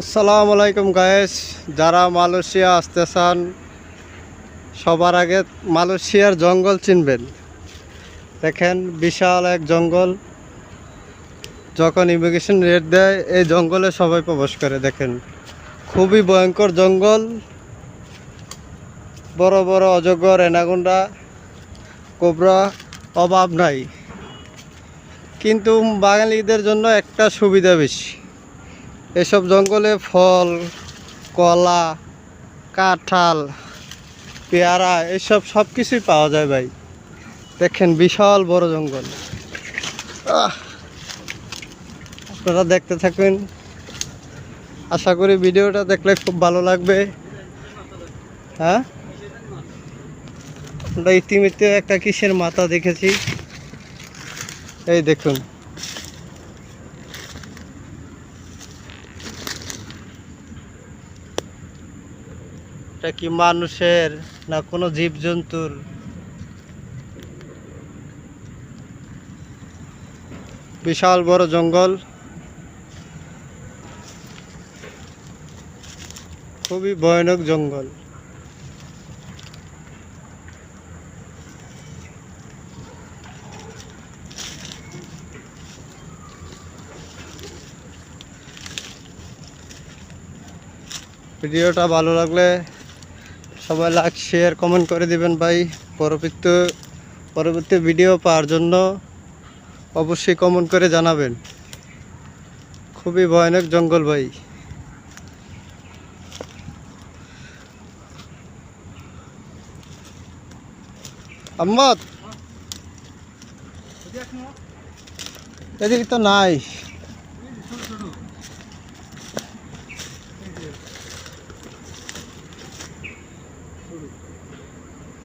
আসসালামু আলাইকুম গায়েস, যারা মালয়েশিয়া আসতে চান সবার আগে মালয়েশিয়ার জঙ্গল চিনবেন। দেখেন বিশাল এক জঙ্গল, যখন ইমিগ্রেশন রেড দেয় এই জঙ্গলে সবাই প্রবেশ করে। দেখেন খুবই ভয়ঙ্কর জঙ্গল, বড় বড় অজগর, অ্যানাকোন্ডা, কোবরা অভাব নাই। কিন্তু বাঙালিদের জন্য একটা সুবিধা বেশি, এসব জঙ্গলে ফল, কলা, কাঁঠাল, পেয়ারা এইসব সব কিছুই পাওয়া যায় ভাই। দেখেন বিশাল বড় জঙ্গল। আপনারা দেখতে থাকবেন, আশা করি ভিডিওটা দেখলে খুব ভালো লাগবে। হ্যাঁ, আমরা ইতিমধ্যে একটা কিসের মাথা দেখেছি, এই দেখুন। এটা কি মানুষের না কোনো জীবজন্তুর? বিশাল বড় জঙ্গল, খুবই ভয়ানক জঙ্গল। ভিডিওটা ভালো লাগলে সবাই লাইক, শেয়ার, কমেন্ট করে দিবেন ভাই। পরবর্তী ভিডিও পাওয়ার জন্য অবশ্যই কমেন্ট করে জানাবেন। খুবই ভয়ানক জঙ্গল ভাই। আম্মদ, এদিকে তো নাই।